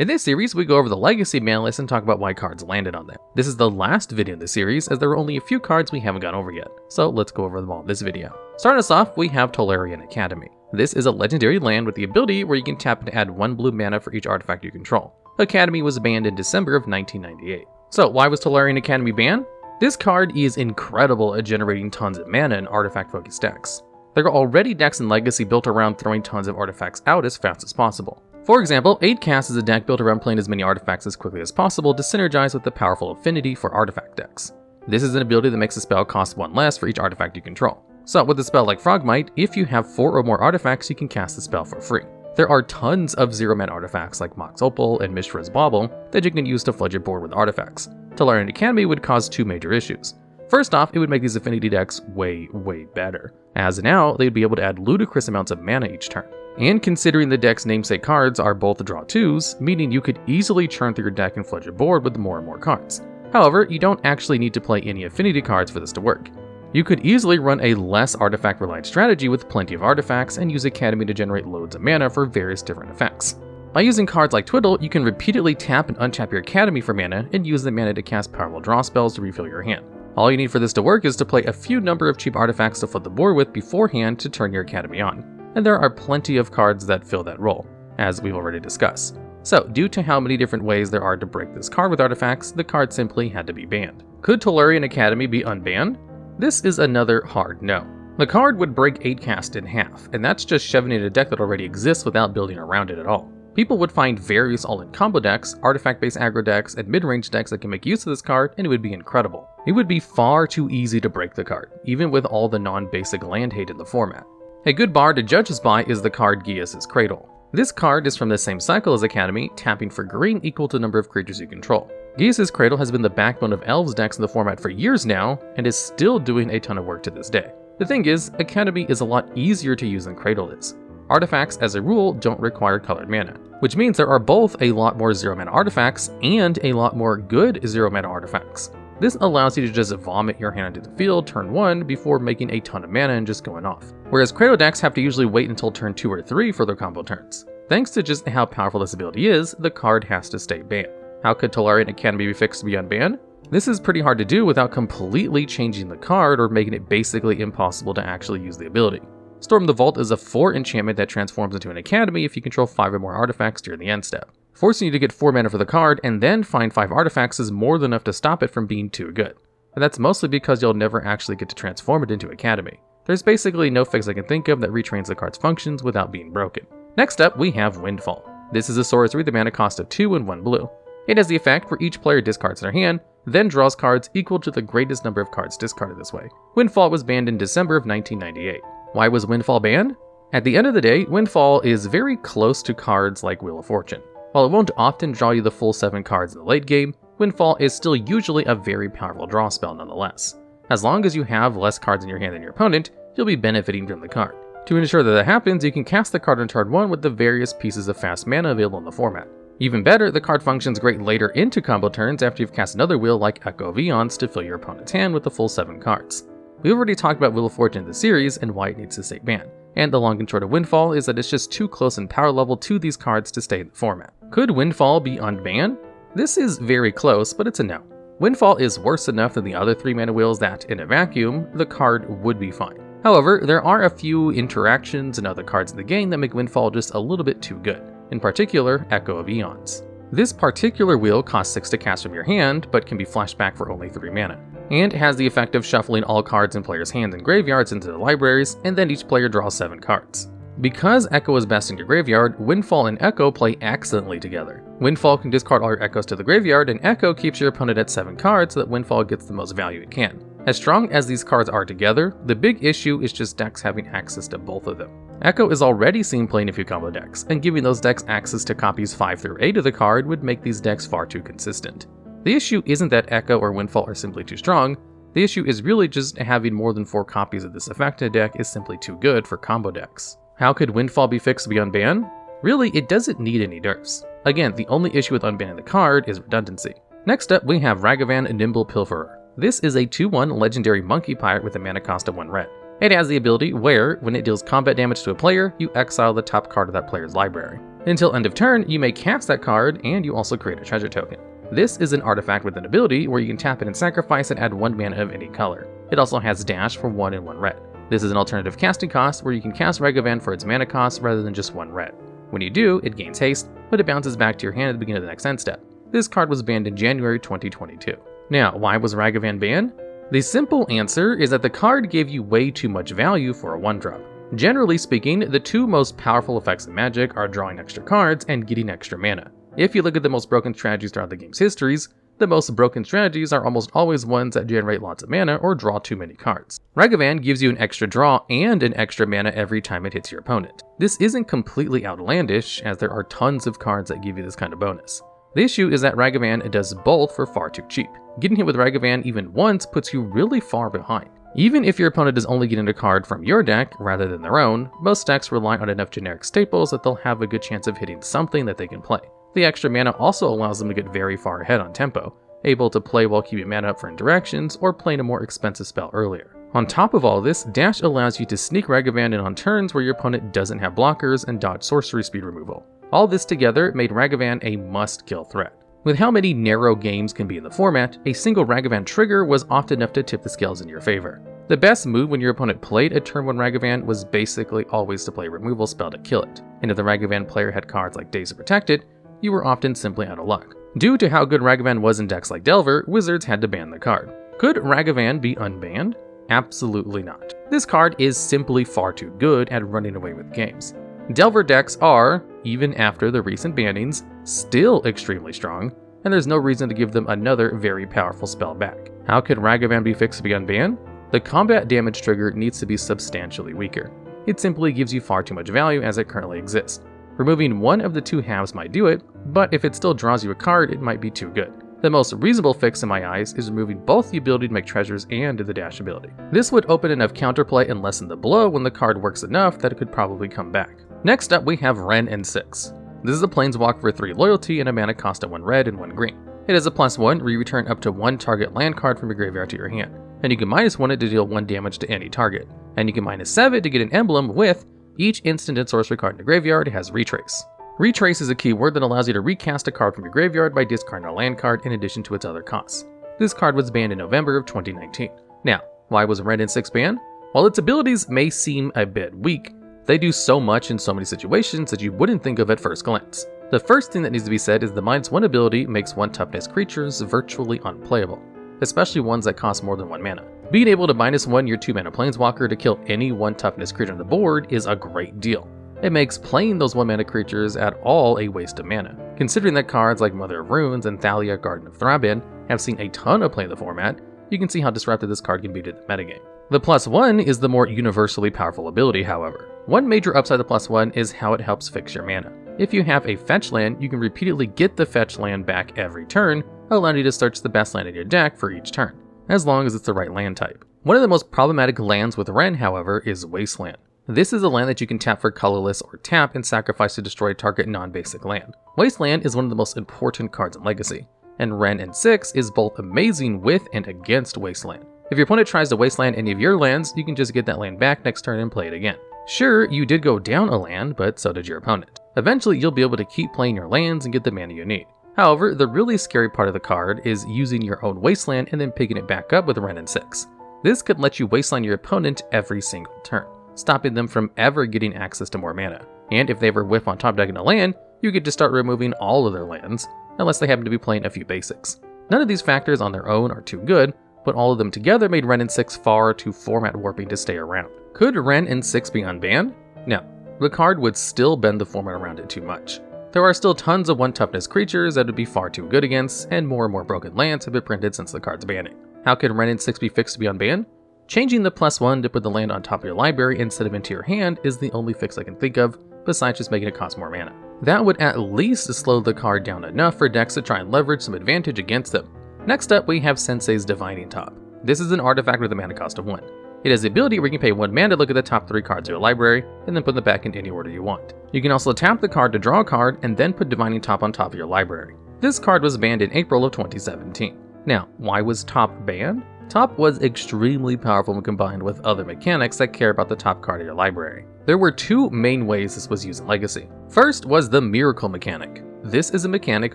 In this series, we go over the legacy banlist and talk about why cards landed on them. This is the last video in the series, as there are only a few cards we haven't gone over yet, so let's go over them all in this video. Starting us off, we have Tolarian Academy. This is a legendary land with the ability where you can tap and add 1 blue mana for each artifact you control. Academy was banned in December of 1998. So why was Tolarian Academy banned? This card is incredible at generating tons of mana in artifact-focused decks. There are already decks in Legacy built around throwing tons of artifacts out as fast as possible. For example, 8cast is a deck built around playing as many artifacts as quickly as possible to synergize with the powerful affinity for artifact decks. This is an ability that makes a spell cost 1 less for each artifact you control. So with a spell like Frogmite, if you have 4 or more artifacts, you can cast the spell for free. There are tons of 0-mana artifacts like Mox Opal and Mishra's Bauble that you can use to flood your board with artifacts. Tolarian Academy would cause 2 major issues. First off, it would make these affinity decks way better, as now they'd be able to add ludicrous amounts of mana each turn. And considering the deck's namesake cards are both draw 2s, meaning you could easily churn through your deck and flood your board with more and more cards. However, you don't actually need to play any affinity cards for this to work. You could easily run a less artifact-reliant strategy with plenty of artifacts and use Academy to generate loads of mana for various different effects. By using cards like Twiddle, you can repeatedly tap and untap your Academy for mana and use the mana to cast powerful draw spells to refill your hand. All you need for this to work is to play a few number of cheap artifacts to flood the board with beforehand to turn your Academy on. And there are plenty of cards that fill that role, as we've already discussed. So, due to how many different ways there are to break this card with artifacts, the card simply had to be banned. Could Tolarian Academy be unbanned? This is another hard no. The card would break 8cast in half, and that's just shoving in a deck that already exists without building around it at all. People would find various all-in combo decks, artifact-based aggro decks, and mid-range decks that can make use of this card, and it would be incredible. It would be far too easy to break the card, even with all the non-basic land hate in the format. A good bar to judge this by is the card Geas' Cradle. This card is from the same cycle as Academy, tapping for green equal to the number of creatures you control. Geas' Cradle has been the backbone of Elves decks in the format for years now, and is still doing a ton of work to this day. The thing is, Academy is a lot easier to use than Cradle is. Artifacts, as a rule, don't require colored mana, which means there are both a lot more 0-mana artifacts and a lot more good 0-mana artifacts. This allows you to just vomit your hand into the field turn 1 before making a ton of mana and just going off. Whereas Cradle decks have to usually wait until turn 2 or 3 for their combo turns. Thanks to just how powerful this ability is, the card has to stay banned. How could Tolarian Academy be fixed to be unbanned? This is pretty hard to do without completely changing the card or making it basically impossible to actually use the ability. Storm the Vault is a 4 enchantment that transforms into an Academy if you control 5 or more artifacts during the end step. Forcing you to get 4 mana for the card and then find 5 artifacts is more than enough to stop it from being too good. And that's mostly because you'll never actually get to transform it into Academy. There's basically no fix I can think of that retrains the card's functions without being broken. Next up, we have Windfall. This is a sorcery with a mana cost of 2 and 1 blue. It has the effect where each player discards their hand, then draws cards equal to the greatest number of cards discarded this way. Windfall was banned in December of 1998. Why was Windfall banned? At the end of the day, Windfall is very close to cards like Wheel of Fortune. While it won't often draw you the full 7 cards in the late game, Windfall is still usually a very powerful draw spell nonetheless. As long as you have less cards in your hand than your opponent, you'll be benefiting from the card. To ensure that happens, you can cast the card on turn 1 with the various pieces of fast mana available in the format. Even better, the card functions great later into combo turns after you've cast another wheel like Echo of Eons to fill your opponent's hand with the full 7 cards. We've already talked about Wheel of Fortune in the series and why it needs to stay banned, and the long and short of Windfall is that it's just too close in power level to these cards to stay in the format. Could Windfall be unbanned? This is very close, but it's a no. Windfall is worse enough than the other 3 mana wheels that, in a vacuum, the card would be fine. However, there are a few interactions and other cards in the game that make Windfall just a little bit too good, in particular, Echo of Eons. This particular wheel costs 6 to cast from your hand, but can be flashed back for only 3 mana, and has the effect of shuffling all cards in players' hands and graveyards into the libraries, and then each player draws 7 cards. Because Echo is best in your graveyard, Windfall and Echo play excellently together. Windfall can discard all your Echoes to the graveyard, and Echo keeps your opponent at 7 cards so that Windfall gets the most value it can. As strong as these cards are together, the big issue is just decks having access to both of them. Echo is already seen playing a few combo decks, and giving those decks access to copies 5 through 8 of the card would make these decks far too consistent. The issue isn't that Echo or Windfall are simply too strong, the issue is really just having more than 4 copies of this effect in a deck is simply too good for combo decks. How could Windfall be fixed to be unbanned? Really, it doesn't need any nerfs. Again, the only issue with unbanning the card is redundancy. Next up, we have Ragavan and Nimble Pilferer. This is a 2/1 legendary monkey pirate with a mana cost of 1 red. It has the ability where, when it deals combat damage to a player, you exile the top card of that player's library. Until end of turn, you may cast that card, and you also create a treasure token. This is an artifact with an ability where you can tap it and sacrifice and add 1 mana of any color. It also has dash for 1 and 1 red. This is an alternative casting cost where you can cast Ragavan for its mana cost rather than just 1 red. When you do, it gains haste, but it bounces back to your hand at the beginning of the next end step. This card was banned in January 2022. Now, why was Ragavan banned? The simple answer is that the card gave you way too much value for a 1-drop. Generally speaking, the 2 most powerful effects in Magic are drawing extra cards and getting extra mana. If you look at the most broken strategies throughout the game's histories, the most broken strategies are almost always ones that generate lots of mana or draw too many cards. Ragavan gives you an extra draw and an extra mana every time it hits your opponent. This isn't completely outlandish, as there are tons of cards that give you this kind of bonus. The issue is that Ragavan does both for far too cheap. Getting hit with Ragavan even once puts you really far behind. Even if your opponent is only getting a card from your deck rather than their own, most decks rely on enough generic staples that they'll have a good chance of hitting something that they can play. The extra mana also allows them to get very far ahead on tempo, able to play while keeping mana up for interactions or playing a more expensive spell earlier. On top of all this, dash allows you to sneak Ragavan in on turns where your opponent doesn't have blockers and dodge sorcery speed removal. All this together made Ragavan a must-kill threat. With how many narrow games can be in the format, a single Ragavan trigger was often enough to tip the scales in your favor. The best move when your opponent played a turn 1 Ragavan was basically always to play a removal spell to kill it, and if the Ragavan player had cards like Days of Protected, you were often simply out of luck. Due to how good Ragavan was in decks like Delver, Wizards had to ban the card. Could Ragavan be unbanned? Absolutely not. This card is simply far too good at running away with games. Delver decks are, even after the recent bannings, still extremely strong, and there's no reason to give them another very powerful spell back. How could Ragavan be fixed to be unbanned? The combat damage trigger needs to be substantially weaker. It simply gives you far too much value as it currently exists. Removing one of the 2 halves might do it, but if it still draws you a card, it might be too good. The most reasonable fix in my eyes is removing both the ability to make treasures and the dash ability. This would open enough counterplay and lessen the blow when the card works enough that it could probably come back. Next up we have Wrenn and Six. This is a planeswalker for 3 loyalty and a mana cost of 1 red and 1 green. It has a +1 where you return up to 1 target land card from your graveyard to your hand, and you can -1 it to deal 1 damage to any target, and you can -7 to get an emblem with each instant and sorcery card in the graveyard has Retrace. Retrace is a keyword that allows you to recast a card from your graveyard by discarding a land card in addition to its other costs. This card was banned in November of 2019. Now, why was Wrenn and Six banned? While its abilities may seem a bit weak, they do so much in so many situations that you wouldn't think of at first glance. The first thing that needs to be said is the -1 ability makes 1 toughness creatures virtually unplayable, especially ones that cost more than 1 mana. Being able to -1 your 2 mana planeswalker to kill any 1 toughness creature on the board is a great deal. It makes playing those 1 mana creatures at all a waste of mana, considering that cards like Mother of Runes and Thalia Garden of Thraben have seen a ton of play in the format. You can see how disruptive this card can be to the metagame. The +1 is the more universally powerful ability, however. One major upside of the +1 is how it helps fix your mana. If you have a fetch land, you can repeatedly get the fetch land back every turn, allowing you to search the best land in your deck for each turn, as long as it's the right land type. One of the most problematic lands with Wrenn, however, is Wasteland. This is a land that you can tap for colorless or tap and sacrifice to destroy target non-basic land. Wasteland is one of the most important cards in Legacy, and Wrenn and Six is both amazing with and against Wasteland. If your opponent tries to wasteland any of your lands, you can just get that land back next turn and play it again. Sure, you did go down a land, but so did your opponent. Eventually, you'll be able to keep playing your lands and get the mana you need. However, the really scary part of the card is using your own wasteland and then picking it back up with Wrenn and Six. This could let you wasteland your opponent every single turn, stopping them from ever getting access to more mana. And if they ever whiff on top decking a land, you get to start removing all of their lands, unless they happen to be playing a few basics. None of these factors on their own are too good, but all of them together made Wrenn and Six far too format warping to stay around. Could Wrenn and Six be unbanned? No, the card would still bend the format around it too much. There are still tons of 1 toughness creatures that would be far too good against, and more broken lands have been printed since the card's banning. How can Wrenn and Six be fixed to be unbanned? Changing the +1 to put the land on top of your library instead of into your hand is the only fix I can think of, besides just making it cost more mana. That would at least slow the card down enough for decks to try and leverage some advantage against them. Next up, we have Sensei's Divining Top. This is an artifact with a mana cost of 1. It has the ability where you can pay 1 mana to look at the top 3 cards of your library, and then put them back in any order you want. You can also tap the card to draw a card, and then put Divining Top on top of your library. This card was banned in April of 2017. Now, why was Top banned? Top was extremely powerful when combined with other mechanics that care about the top card of your library. There were two main ways this was used in Legacy. First was the Miracle mechanic. This is a mechanic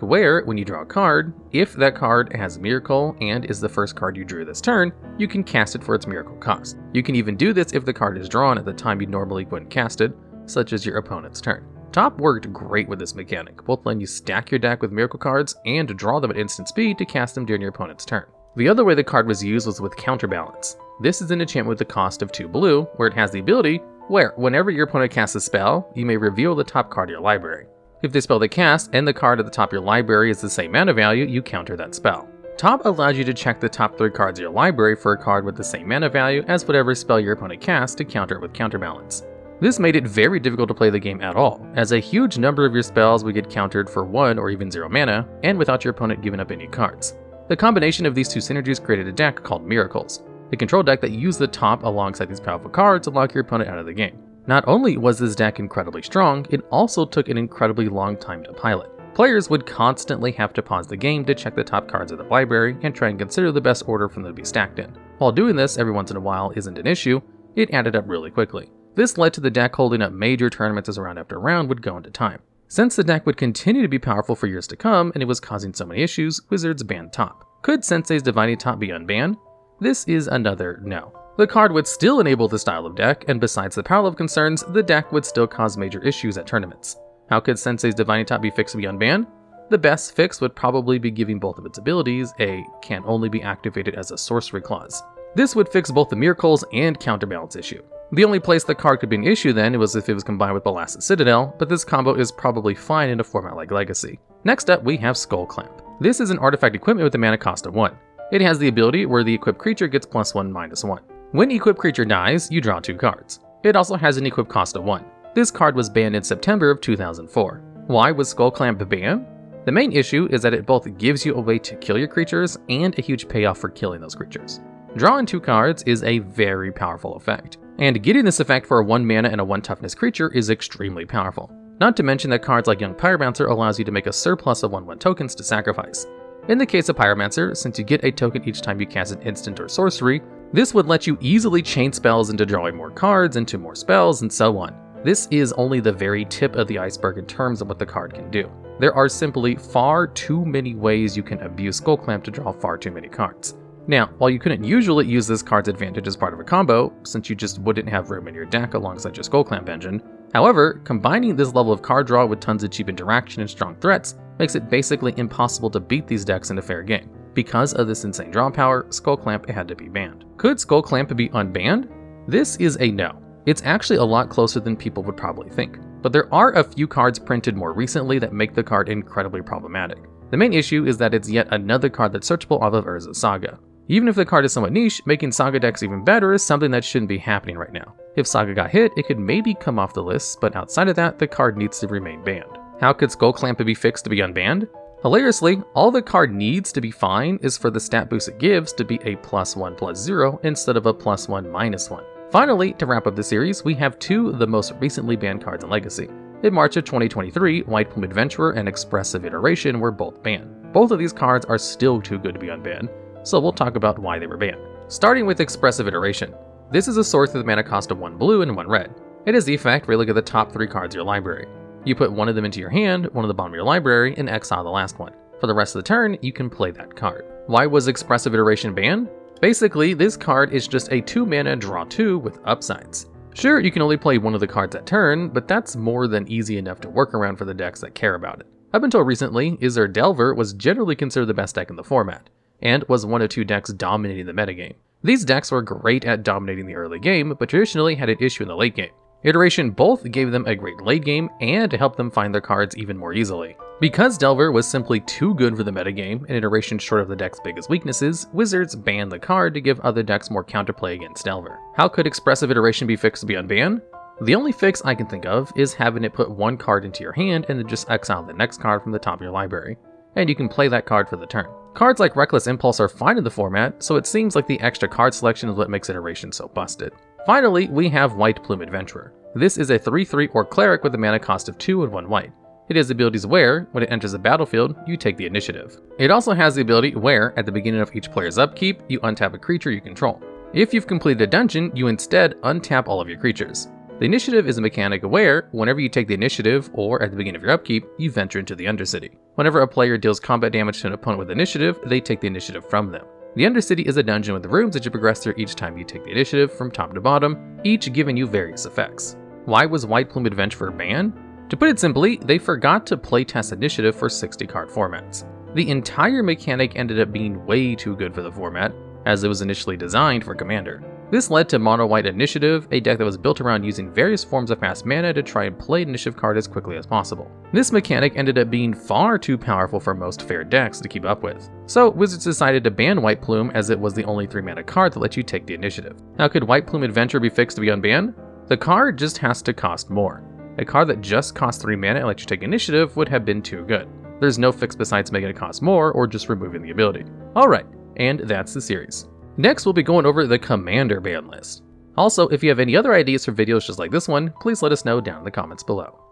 where, when you draw a card, if that card has Miracle and is the first card you drew this turn, you can cast it for its Miracle cost. You can even do this if the card is drawn at the time you normally wouldn't cast it, such as your opponent's turn. Top worked great with this mechanic, both letting you stack your deck with Miracle cards and draw them at instant speed to cast them during your opponent's turn. The other way the card was used was with Counterbalance. This is an enchantment with the cost of 2 blue, where it has the ability where, whenever your opponent casts a spell, you may reveal the top card of your library. If the spell they cast and the card at the top of your library is the same mana value, you counter that spell. Top allows you to check the top 3 cards of your library for a card with the same mana value as whatever spell your opponent casts to counter it with Counterbalance. This made it very difficult to play the game at all, as a huge number of your spells would get countered for 1 or even 0 mana, and without your opponent giving up any cards. The combination of these two synergies created a deck called Miracles, a control deck that used the top alongside these powerful cards to lock your opponent out of the game. Not only was this deck incredibly strong, it also took an incredibly long time to pilot. Players would constantly have to pause the game to check the top cards of the library and try and consider the best order for them to be stacked in. While doing this every once in a while isn't an issue, it added up really quickly. This led to the deck holding up major tournaments as round after round would go into time. Since the deck would continue to be powerful for years to come and it was causing so many issues, Wizards banned Top. Could Sensei's Divining Top be unbanned? This is another no. The card would still enable the style of deck, and besides the power level concerns, the deck would still cause major issues at tournaments. How could Sensei's Divining Top be fixed to be unbanned? The best fix would probably be giving both of its abilities a can only be activated as a sorcery clause. This would fix both the Miracles and Counterbalance issue. The only place the card could be an issue then was if it was combined with Belasted Citadel, but this combo is probably fine in a format like Legacy. Next up, we have Skullclamp. This is an artifact equipment with a mana cost of 1. It has the ability where the equipped creature gets +1/-1. When equipped creature dies, you draw 2 cards. It also has an equip cost of 1. This card was banned in September of 2004. Why was Skullclamp banned? The main issue is that it both gives you a way to kill your creatures and a huge payoff for killing those creatures. Drawing 2 cards is a very powerful effect, and getting this effect for a 1 mana and a 1 toughness creature is extremely powerful. Not to mention that cards like Young Pyromancer allows you to make a surplus of 1/1 tokens to sacrifice. In the case of Pyromancer, since you get a token each time you cast an instant or sorcery, this would let you easily chain spells into drawing more cards, into more spells, and so on. This is only the very tip of the iceberg in terms of what the card can do. There are simply far too many ways you can abuse Skullclamp to draw far too many cards. Now, while you couldn't usually use this card's advantage as part of a combo, since you just wouldn't have room in your deck alongside your Skullclamp engine, however, combining this level of card draw with tons of cheap interaction and strong threats makes it basically impossible to beat these decks in a fair game. Because of this insane draw power, Skullclamp had to be banned. Could Skullclamp be unbanned? This is a no. It's actually a lot closer than people would probably think, but there are a few cards printed more recently that make the card incredibly problematic. The main issue is that it's yet another card that's searchable off of Urza's Saga. Even if the card is somewhat niche, making Saga decks even better is something that shouldn't be happening right now. If Saga got hit, it could maybe come off the list, but outside of that, the card needs to remain banned. How could Skullclamp be fixed to be unbanned? Hilariously, all the card needs to be fine is for the stat boost it gives to be a +1/+0 instead of a +1/-1. Finally, to wrap up the series, we have 2 of the most recently banned cards in Legacy. In March of 2023, White Plume Adventurer and Expressive Iteration were both banned. Both of these cards are still too good to be unbanned, so we'll talk about why they were banned. Starting with Expressive Iteration. This is a source with a mana cost of 1 blue and 1 red. It has the effect where you look at the top 3 cards of your library. You put one of them into your hand, one at the bottom of your library, and exile the last one. For the rest of the turn, you can play that card. Why was Expressive Iteration banned? Basically, this card is just a 2 mana draw 2 with upsides. Sure, you can only play one of the cards at turn, but that's more than easy enough to work around for the decks that care about it. Up until recently, Izzar Delver was generally considered the best deck in the format, and was one of 2 decks dominating the metagame. These decks were great at dominating the early game, but traditionally had an issue in the late game. Iteration both gave them a great late game and helped them find their cards even more easily. Because Delver was simply too good for the metagame and Iteration short of the deck's biggest weaknesses, Wizards banned the card to give other decks more counterplay against Delver. How could Expressive Iteration be fixed to be unbanned? The only fix I can think of is having it put 1 card into your hand and then just exile the next card from the top of your library, and you can play that card for the turn. Cards like Reckless Impulse are fine in the format, so it seems like the extra card selection is what makes Iteration so busted. Finally, we have White Plume Adventurer. This is a 3/3 Orc Cleric with a mana cost of 2 and 1 white. It has the abilities where, when it enters the battlefield, you take the initiative. It also has the ability where, at the beginning of each player's upkeep, you untap a creature you control. If you've completed a dungeon, you instead untap all of your creatures. The initiative is a mechanic where, whenever you take the initiative, or at the beginning of your upkeep, you venture into the Undercity. Whenever a player deals combat damage to an opponent with initiative, they take the initiative from them. The Undercity is a dungeon with rooms that you progress through each time you take the initiative from top to bottom, each giving you various effects. Why was White Plume Adventurer banned? To put it simply, they forgot to playtest initiative for 60 card formats. The entire mechanic ended up being way too good for the format, as it was initially designed for Commander. This led to Mono White Initiative, a deck that was built around using various forms of fast mana to try and play an initiative card as quickly as possible. This mechanic ended up being far too powerful for most fair decks to keep up with. So Wizards decided to ban White Plume as it was the only 3 mana card that let you take the initiative. Now, could White Plume Adventure be fixed to be unbanned? The card just has to cost more. A card that just costs 3 mana and lets you take initiative would have been too good. There's no fix besides making it cost more or just removing the ability. Alright, and that's the series. Next, we'll be going over the Commander ban list. Also, if you have any other ideas for videos just like this one, please let us know down in the comments below.